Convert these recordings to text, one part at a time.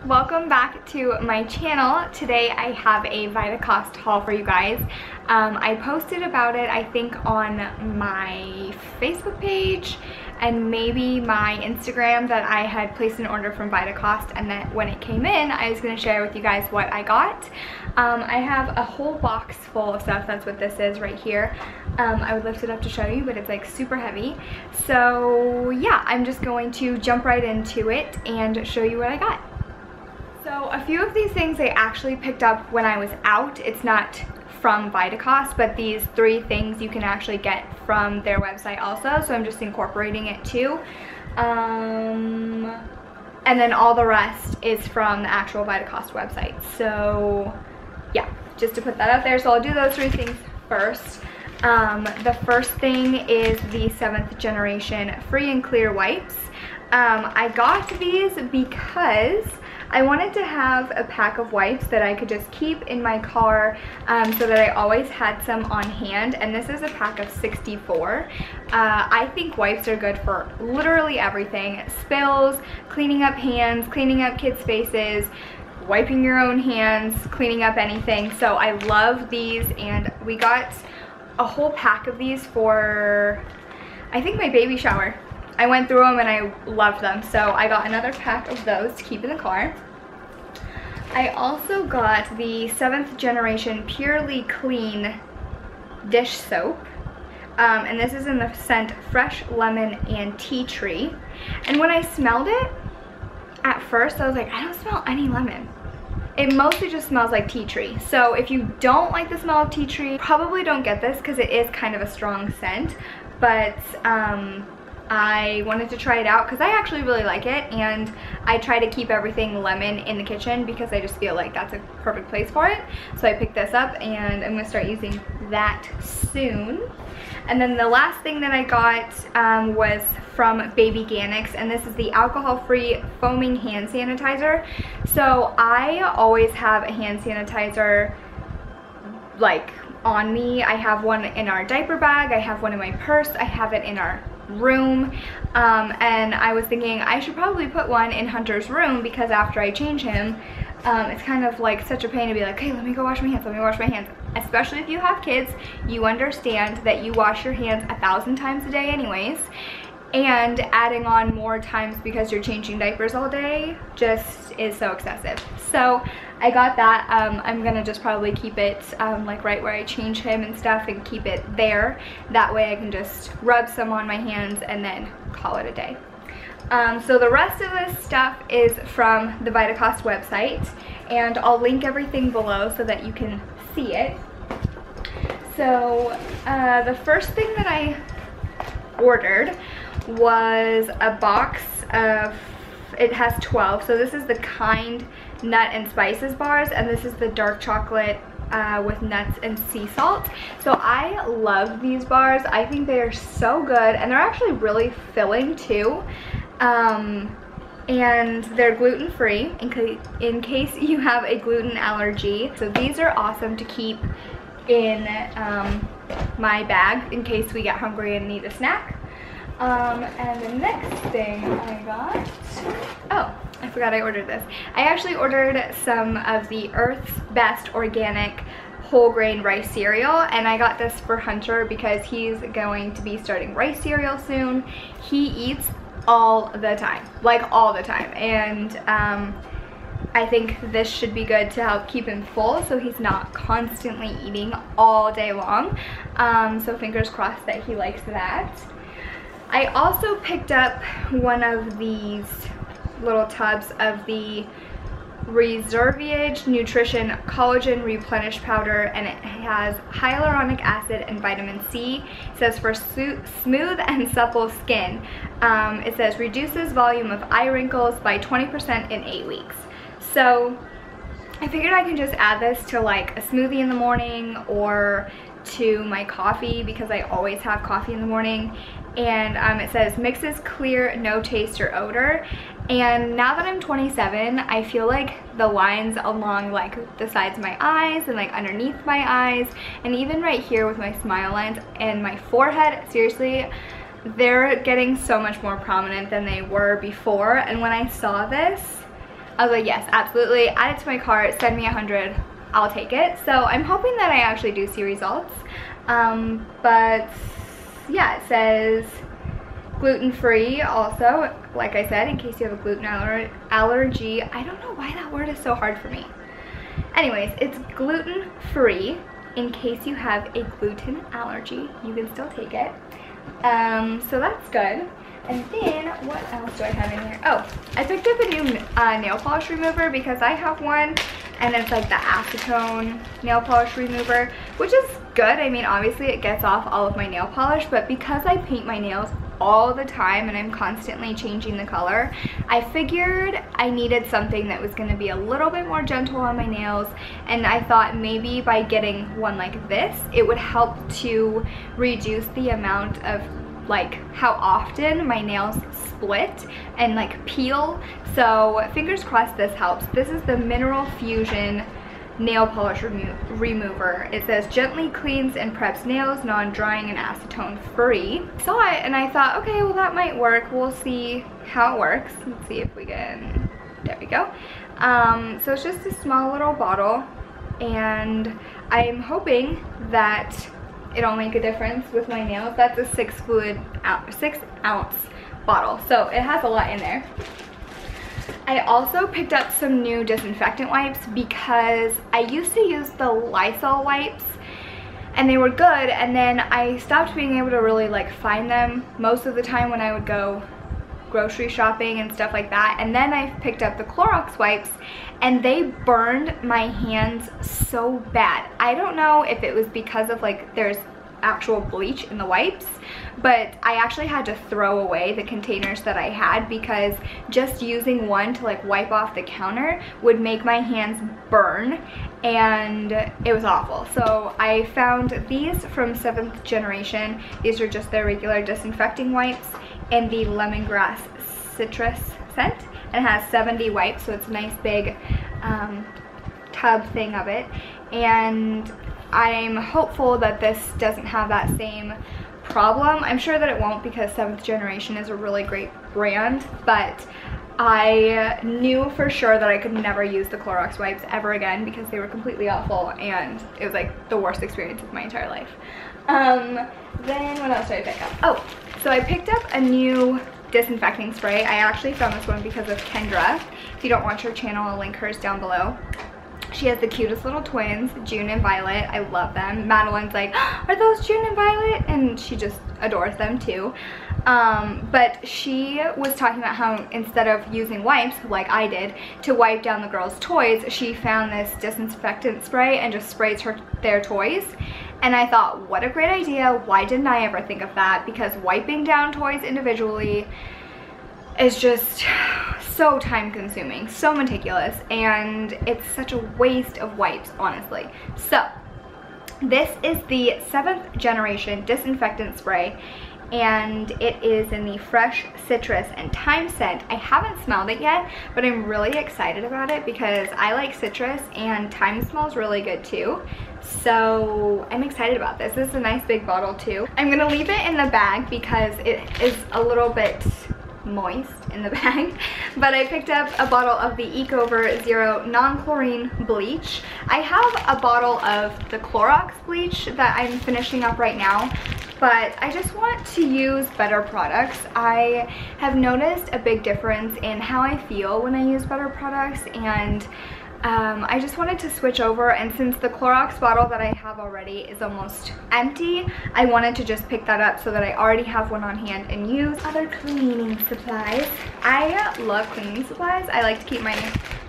Welcome back to my channel. Today I have a Vitacost haul for you guys. I posted about it, I think, on my Facebook page and maybe my Instagram that I had placed an order from Vitacost, and that when it came in, I was going to share with you guys what I got. I have a whole box full of stuff. That's what this is right here. I would lift it up to show you, but it's like super heavy. So yeah, I'm just going to jump right into it and show you what I got. So a few of these things I actually picked up when I was out. It's not from Vitacost, but these 3 things you can actually get from their website also, so I'm just incorporating it too. And then all the rest is from the actual Vitacost website. So yeah, just to put that out there. So I'll do those 3 things first. The first thing is the 7th generation free and clear wipes. I got these because I wanted to have a pack of wipes that I could just keep in my car so that I always had some on hand, and this is a pack of 64. I think wipes are good for literally everything. Spills, cleaning up hands, cleaning up kids' faces, wiping your own hands, cleaning up anything. So I love these, and we got a whole pack of these for, I think, my baby shower. I went through them and I loved them, so I got another pack of those to keep in the car. I also got the 7th generation Purely Clean dish soap, and this is in the scent Fresh Lemon and Tea Tree. And when I smelled it, at first I was like, I don't smell any lemon. It mostly just smells like tea tree. So if you don't like the smell of tea tree, probably don't get this because it is kind of a strong scent. But I wanted to try it out because I actually really like it, and I try to keep everything lemon in the kitchen because I just feel like that's a perfect place for it. So I picked this up and I'm going to start using that soon. And then the last thing that I got was from Babyganics, and this is the alcohol-free foaming hand sanitizer. So I always have a hand sanitizer like on me. I have one in our diaper bag, I have one in my purse, I have it in our room, and I was thinking I should probably put one in Hunter's room because after I change him, it's kind of like such a pain to be like, hey, let me go wash my hands, let me wash my hands. Especially if you have kids, you understand that you wash your hands 1,000 times a day anyways, and adding on more times because you're changing diapers all day just is so excessive. So I got that. I'm gonna just probably keep it like right where I change him and stuff, and keep it there. That way I can just rub some on my hands and then call it a day. So the rest of this stuff is from the Vitacost website, and I'll link everything below so that you can see it. So the first thing that I ordered was a box of, it has 12, so this is the Kind Nut and Spices bars, and this is the dark chocolate with nuts and sea salt. So I love these bars. I think they are so good, and they're actually really filling too, and they're gluten-free in case you have a gluten allergy. So these are awesome to keep in my bag in case we get hungry and need a snack. And the next thing I got, oh, I forgot I ordered this. I actually ordered some of the Earth's Best Organic Whole Grain Rice Cereal, and I got this for Hunter because he's going to be starting rice cereal soon. He eats all the time, like all the time, and I think this should be good to help keep him full so he's not constantly eating all day long. So fingers crossed that he likes that. I also picked up one of these little tubs of the Reserveage Nutrition Collagen Replenish Powder, and it has hyaluronic acid and vitamin C. It says for smooth and supple skin. It says reduces volume of eye wrinkles by 20% in 8 weeks. So I figured I can just add this to like a smoothie in the morning or to my coffee because I always have coffee in the morning. And it says mixes clear, no taste or odor. And now that I'm 27, I feel like the lines along like the sides of my eyes and like underneath my eyes, and even right here with my smile lines and my forehead, seriously, they're getting so much more prominent than they were before. And when I saw this, I was like, yes, absolutely, add it to my cart, send me 100, I'll take it. So I'm hoping that I actually do see results. But yeah, it says gluten-free also, like I said, in case you have a gluten allergy. I don't know why that word is so hard for me. Anyways, it's gluten-free. In case you have a gluten allergy, you can still take it. So that's good. And then, what else do I have in here? Oh, I picked up a new nail polish remover because I have one, and it's like the acetone nail polish remover, which is good. I mean, obviously it gets off all of my nail polish, but because I paint my nails all the time and I'm constantly changing the color, I figured I needed something that was going to be a little bit more gentle on my nails, and I thought maybe by getting one like this, it would help to reduce the amount of like how often my nails split and like peel. So fingers crossed this helps. This is the Mineral Fusion nail polish remover. It says gently cleans and preps nails, non-drying and acetone free. So I thought, okay, well that might work. We'll see how it works. Let's see if we can, there we go. So it's just a small little bottle, and I'm hoping that it'll make a difference with my nails. That's a 6 ounce bottle, so it has a lot in there. I also picked up some new disinfectant wipes because I used to use the Lysol wipes and they were good, and then I stopped being able to really like find them most of the time when I would go grocery shopping and stuff like that. And then I picked up the Clorox wipes and they burned my hands so bad. I don't know if it was because of like there's actual bleach in the wipes, but I actually had to throw away the containers that I had because just using one to like wipe off the counter would make my hands burn, and it was awful. So I found these from 7th Generation. These are just their regular disinfecting wipes in the lemongrass citrus scent, and it has 70 wipes, so it's a nice big tub thing of it. And I'm hopeful that this doesn't have that same problem. I'm sure that it won't because 7th Generation is a really great brand, but I knew for sure that I could never use the Clorox wipes ever again because they were completely awful and it was like the worst experience of my entire life. Then what else did I pick up? Oh, so I picked up a new disinfecting spray. I actually found this one because of Kendra. If you don't watch her channel, I'll link hers down below. She has the cutest little twins, June and Violet. I love them. Madeline's like, are those June and Violet? And she just adores them too. But she was talking about how instead of using wipes, like I did, to wipe down the girls' toys, she found this disinfectant spray and just sprays their toys. And I thought, what a great idea. Why didn't I ever think of that? Because wiping down toys individually is just so time consuming, so meticulous, and it's such a waste of wipes, honestly. So this is the 7th Generation disinfectant spray, and it is in the fresh citrus and thyme scent. I haven't smelled it yet, but I'm really excited about it because I like citrus and thyme smells really good too. So I'm excited about this. This is a nice big bottle too. I'm gonna leave it in the bag because it is a little bit moist in the bag, but I picked up a bottle of the Ecover Zero Non-Chlorine bleach. I have a bottle of the Clorox bleach that I'm finishing up right now, but I just want to use better products. I have noticed a big difference in how I feel when I use better products, and I just wanted to switch over, and since the Clorox bottle that I have already is almost empty, I wanted to just pick that up so that I already have one on hand and use. Other cleaning supplies. I love cleaning supplies. I like to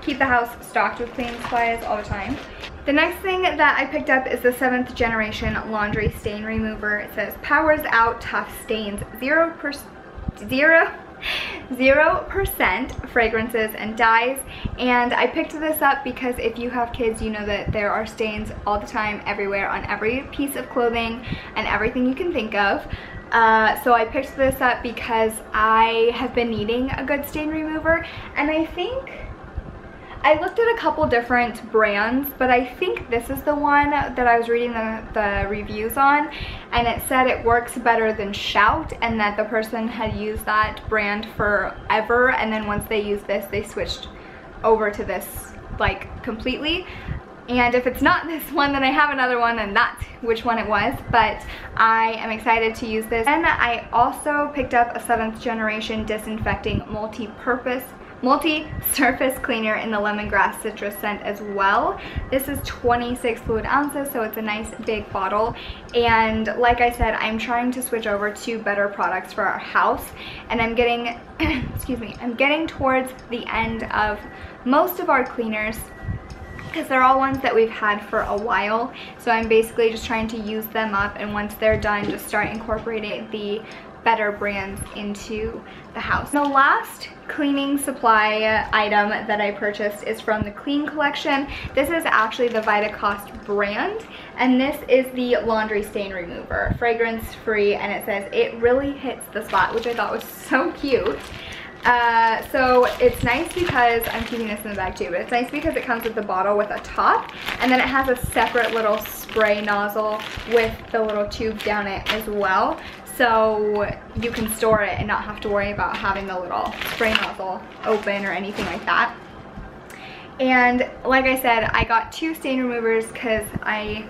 keep the house stocked with cleaning supplies all the time. The next thing that I picked up is the 7th Generation laundry stain remover. It says powers out tough stains, 0% fragrances and dyes. And I picked this up because if you have kids, you know that there are stains all the time, everywhere, on every piece of clothing and everything you can think of. So I picked this up because I have been needing a good stain remover, and I think I looked at a couple different brands, but I think this is the one that I was reading the reviews on, and it said it works better than Shout, and that the person had used that brand forever, and then once they used this, they switched over to this like completely. And if it's not this one, then I have another one, and that's which one it was, but I am excited to use this. And I also picked up a 7th generation Disinfecting multi-surface cleaner in the lemongrass citrus scent as well. This is 26 fluid ounces, so it's a nice big bottle. And like I said, I'm trying to switch over to better products for our house, and I'm getting excuse me, I'm getting towards the end of most of our cleaners, because they're all ones that we've had for a while. So I'm basically just trying to use them up, and once they're done, just start incorporating the better brands into the house. The last cleaning supply item that I purchased is from the Clean collection. This is actually the Vitacost brand, and this is the laundry stain remover, fragrance free, and it says it really hits the spot, which I thought was so cute. So it's nice because, I'm keeping this in the bag too, but it's nice because it comes with the bottle with a top, and then it has a separate little spray nozzle with the little tube down it as well. So you can store it and not have to worry about having the little spray nozzle open or anything like that. And like I said, I got 2 stain removers because I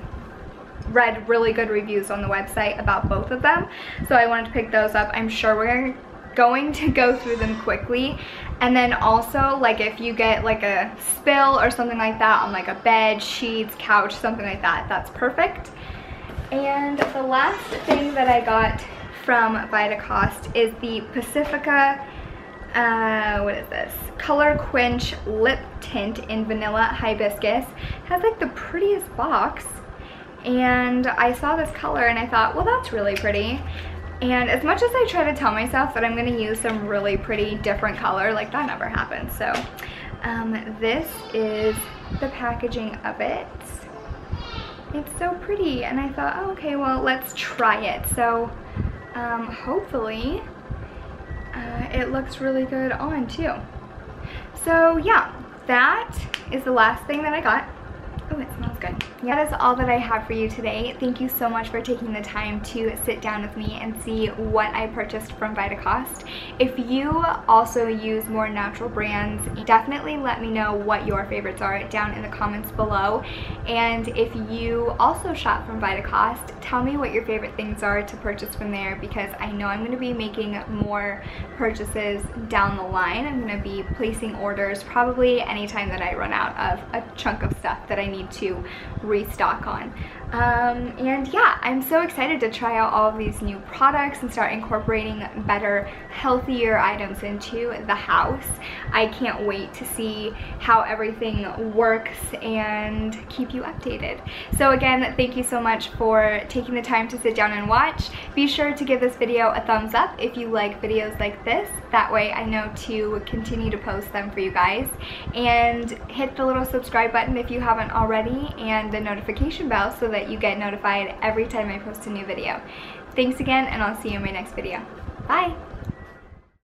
read really good reviews on the website about both of them. So I wanted to pick those up. I'm sure we're going to go through them quickly. And then also, like, if you get like a spill or something like that on like a bed, sheets, couch, something like that, that's perfect. And the last thing that I got from Vitacost is the Pacifica, what is this? Color Quench Lip Tint in Vanilla Hibiscus. It has like the prettiest box, and I saw this color and I thought, well, that's really pretty. And as much as I try to tell myself that I'm going to use some really pretty different color, like that never happens. So this is the packaging of it. It's so pretty, and I thought, oh, okay, well, let's try it. So hopefully it looks really good on too. So yeah, that is the last thing that I got. Oh, it smells good. Yeah, that is all that I have for you today. Thank you so much for taking the time to sit down with me and see what I purchased from Vitacost. If you also use more natural brands, definitely let me know what your favorites are down in the comments below. And if you also shop from Vitacost, tell me what your favorite things are to purchase from there, because I know I'm going to be making more purchases down the line. I'm going to be placing orders probably anytime that I run out of a chunk of stuff that I need to restock on. And yeah, I'm so excited to try out all of these new products and start incorporating better, healthier items into the house. I can't wait to see how everything works and keep you updated. So again, thank you so much for taking the time to sit down and watch. Be sure to give this video a thumbs up if you like videos like this. That way I know to continue to post them for you guys. And hit the little subscribe button if you haven't already, and the notification bell so that you get notified every time I post a new video. Thanks again, and I'll see you in my next video. Bye!